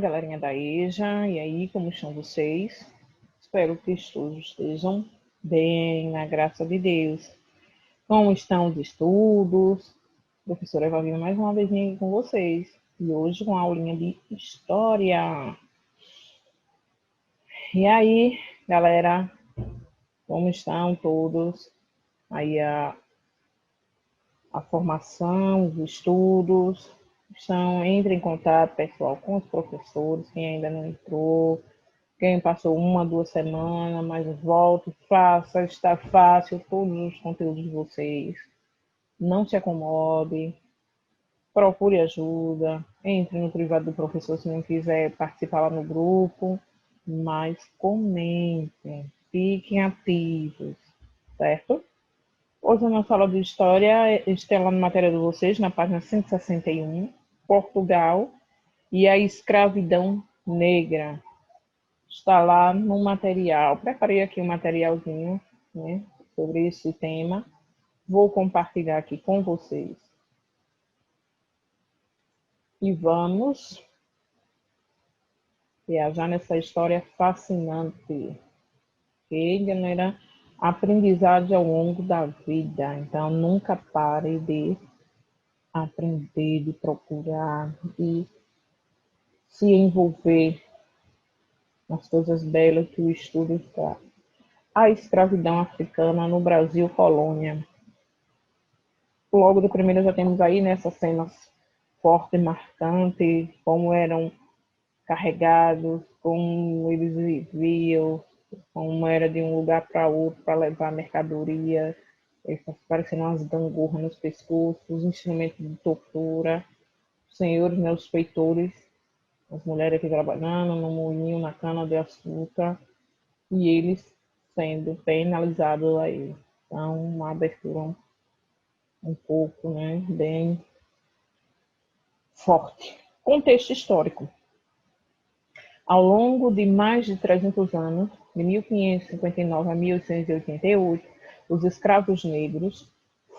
galerinha da EJA, e aí, como estão vocês? Espero que todos estejam bem, na graça de Deus. Como estão os estudos? Professora Evalina mais uma vez aqui com vocês, e hoje com a aulinha de História. E aí, galera, como estão todos? Aí a formação, os estudos, entre em contato, pessoal, com os professores, quem ainda não entrou, quem passou 1, 2 semanas, mas volte, faça, está fácil, todos os conteúdos de vocês. Não se acomode, procure ajuda, entre no privado do professor se não quiser participar lá no grupo, mas comentem, fiquem ativos, certo? Hoje na sala de História está lá na matéria de vocês, na página 161, Portugal e a escravidão negra. Está lá no material. Preparei aqui um materialzinho, né, sobre esse tema. Vou compartilhar aqui com vocês. E vamos viajar nessa história fascinante. Que, galera, aprendizagem ao longo da vida. Então, nunca pare de aprender, de procurar, de se envolver nas coisas belas que o estudo traz. A escravidão africana no Brasil colônia. Logo de primeiro já temos aí nessas cenas forte e marcante, como eram carregados, como eles viviam, como era de um lugar para outro para levar mercadoria, parecendo umas gangorras nos pescoços, os instrumentos de tortura, os senhores, né, os feitores, as mulheres aqui trabalhando no moinho, na cana-de-açúcar, e eles sendo penalizados aí. Então, uma abertura um pouco, né, bem forte. Contexto histórico. Ao longo de mais de 300 anos, de 1559 a 1888, os escravos negros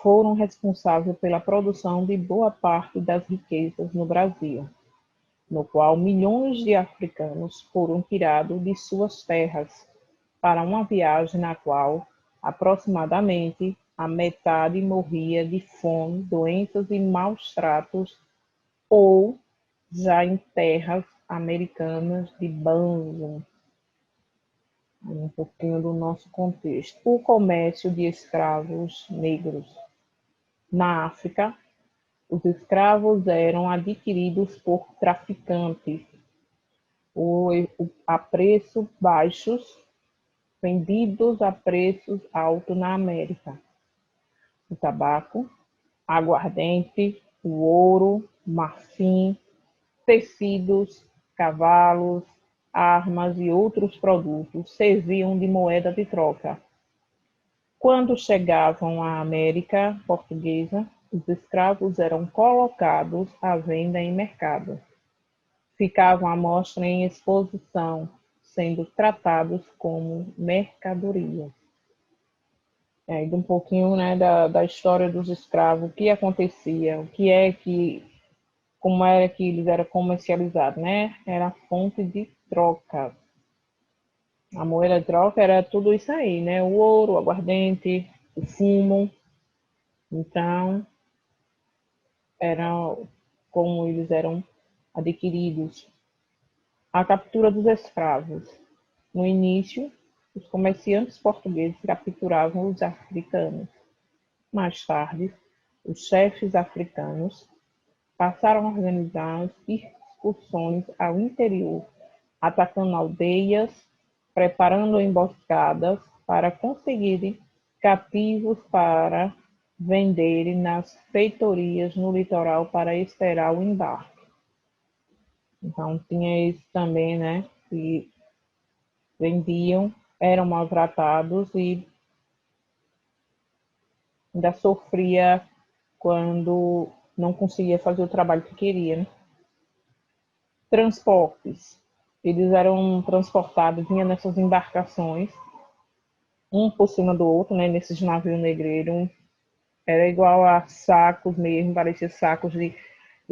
foram responsáveis pela produção de boa parte das riquezas no Brasil, no qual milhões de africanos foram tirados de suas terras para uma viagem na qual aproximadamente a metade morria de fome, doenças e maus tratos, ou já em terras americanas de banzo. Um pouquinho do nosso contexto. O comércio de escravos negros. Na África, os escravos eram adquiridos por traficantes a preços baixos, vendidos a preços altos na América. O tabaco, aguardente, o ouro, marfim, tecidos, cavalos, armas e outros produtos serviam de moeda de troca. Quando chegavam à América Portuguesa, os escravos eram colocados à venda em mercado. Ficavam à mostra em exposição, sendo tratados como mercadoria. E aí, um pouquinho, né, da história dos escravos, o que acontecia, como era que eles eram comercializados, né? Era fonte de troca. A moeda de troca era tudo isso aí, né? O ouro, o aguardente, o fumo. Então, era como eles eram adquiridos. A captura dos escravos. No início, os comerciantes portugueses capturavam os africanos. Mais tarde, os chefes africanos passaram a organizar excursões ao interior, atacando aldeias, preparando emboscadas para conseguirem cativos para venderem nas feitorias no litoral para esperar o embarque. Então, tinha isso também, né? Que vendiam, eram maltratados e ainda sofria quando não conseguia fazer o trabalho que queria, né? Transportes. Eles eram transportados, vinham nessas embarcações, um por cima do outro, né? Nesses navios negreiros. Era igual a sacos mesmo, parecia sacos de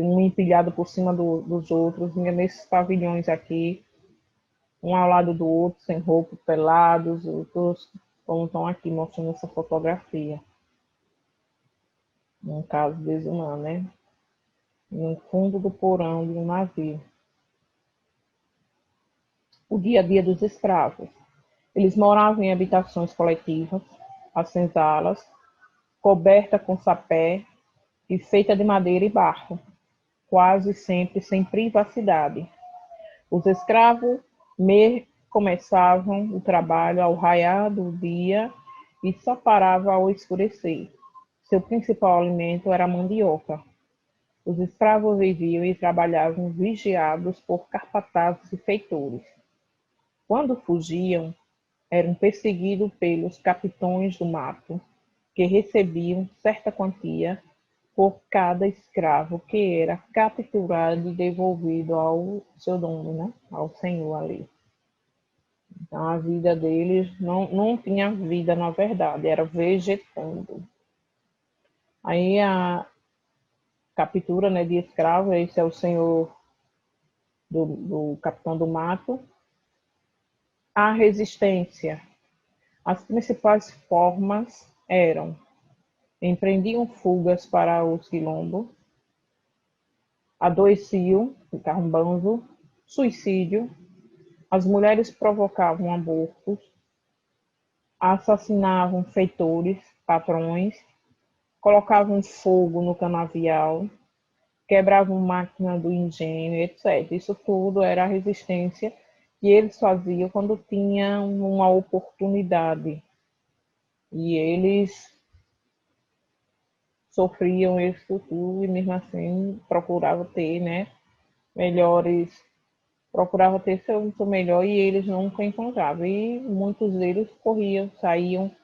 um empilhado por cima dos outros, nesses pavilhões aqui, um ao lado do outro, sem roupa, pelados, outros como estão aqui mostrando essa fotografia. Um caso desumano, né? No fundo do porão de um navio. O dia a dia dos escravos. Eles moravam em habitações coletivas, as senzalas, coberta com sapé e feita de madeira e barro, quase sempre sem privacidade. Os escravos começavam o trabalho ao raiar do dia e só paravam ao escurecer. Seu principal alimento era a mandioca. Os escravos viviam e trabalhavam vigiados por capatazes e feitores. Quando fugiam, eram perseguidos pelos capitões do mato, que recebiam certa quantia por cada escravo que era capturado e devolvido ao seu dono, né? Ao senhor ali. Então a vida deles não tinha vida na verdade, era vegetando. Aí a captura, né, de escravo, esse é o senhor do capitão do mato. A resistência. As principais formas eram: empreendiam fugas para os quilombos, adoeciam, ficavam banzo, suicídio, as mulheres provocavam abortos, assassinavam feitores, patrões, colocavam fogo no canavial, quebravam máquina do engenho, etc. Isso tudo era a resistência que eles faziam quando tinham uma oportunidade. E eles sofriam isso tudo e mesmo assim procuravam ter, né, procuravam ter seu melhor e eles nunca encontravam. E muitos deles corriam, saíam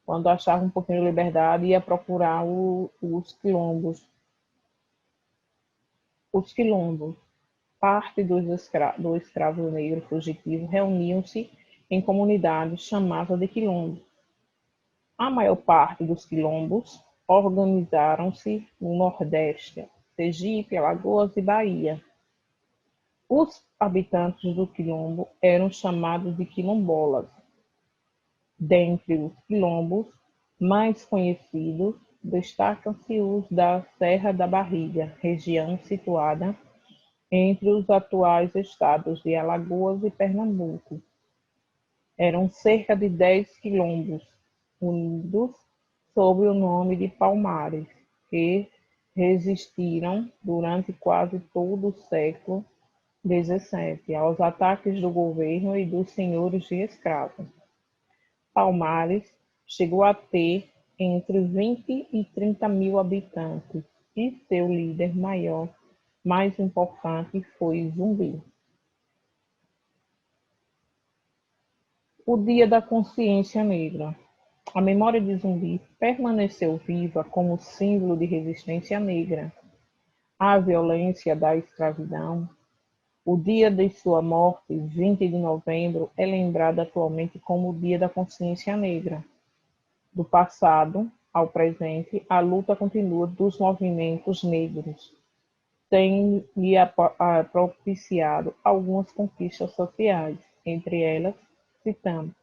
quando achavam um pouquinho de liberdade e ia procurar os quilombos. Os quilombos, parte do escravo negro fugitivo, reuniam-se em comunidades chamadas de quilombos. A maior parte dos quilombos organizaram-se no Nordeste, Sergipe, Alagoas e Bahia. Os habitantes do quilombo eram chamados de quilombolas. Dentre os quilombos mais conhecidos, destacam-se os da Serra da Barriga, região situada entre os atuais estados de Alagoas e Pernambuco. Eram cerca de 10 quilombos, unidos sob o nome de Palmares, que resistiram durante quase todo o século XVII aos ataques do governo e dos senhores de escravos. Palmares chegou a ter entre 20 e 30 mil habitantes e seu líder maior, mais importante, foi Zumbi. O Dia da Consciência Negra. A memória de Zumbi permaneceu viva como símbolo de resistência negra à violência da escravidão. O dia de sua morte, 20 de novembro, é lembrado atualmente como o Dia da Consciência Negra. Do passado ao presente, a luta continua dos movimentos negros. Tem-lhe propiciado algumas conquistas sociais, entre elas, citando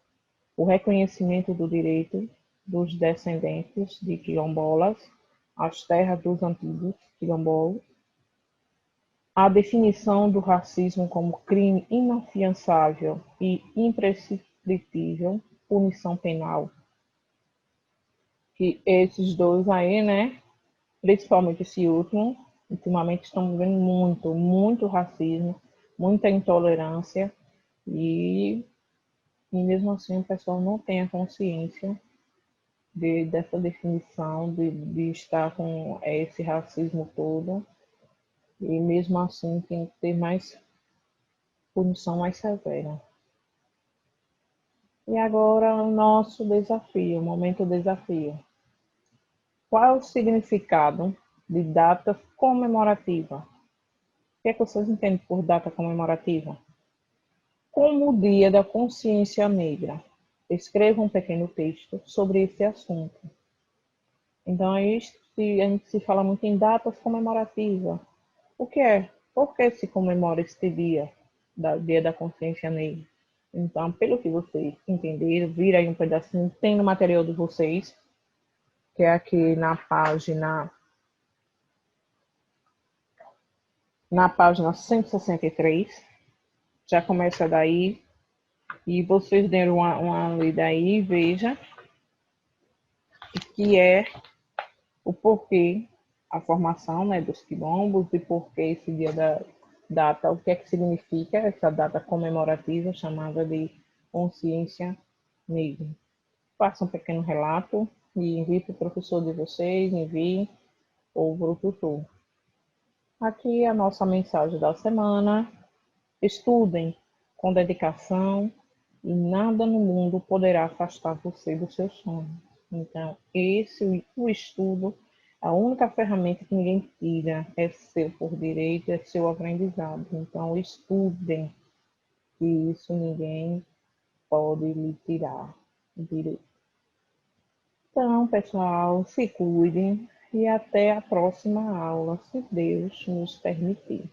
o reconhecimento do direito dos descendentes de quilombolas às terras dos antigos quilombolas, a definição do racismo como crime inafiançável e imprescritível, punição penal, que esses dois aí, né, principalmente esse último, ultimamente estamos vendo muito racismo, muita intolerância e mesmo assim o pessoal não tem a consciência dessa definição, de estar com esse racismo todo, e mesmo assim tem que ter mais punição mais severa. E agora o nosso desafio, o momento desafio. Qual é o significado de data comemorativa? O que é que vocês entendem por data comemorativa? Como o Dia da Consciência Negra. Escreva um pequeno texto sobre esse assunto. Então, a gente se fala muito em datas comemorativas. O que é? Por que se comemora este dia, Dia da Consciência Negra? Então, pelo que vocês entenderam, vira aí um pedacinho, tem no material de vocês, que é aqui na página 163. Já começa daí, e vocês deram uma lida aí, veja, que é o porquê, a formação, né, dos quilombos, e porquê esse dia da data, o que é que significa essa data comemorativa chamada de Consciência Negra. Faça um pequeno relato e envie para o professor de vocês, envie ou para o tutor. Aqui a nossa mensagem da semana: estudem com dedicação e nada no mundo poderá afastar você do seu sonho. Então, o estudo, a única ferramenta que ninguém tira é seu por direito, é seu aprendizado. Então, estudem, que isso ninguém pode lhe tirar direito. Então, pessoal, se cuidem e até a próxima aula, se Deus nos permitir.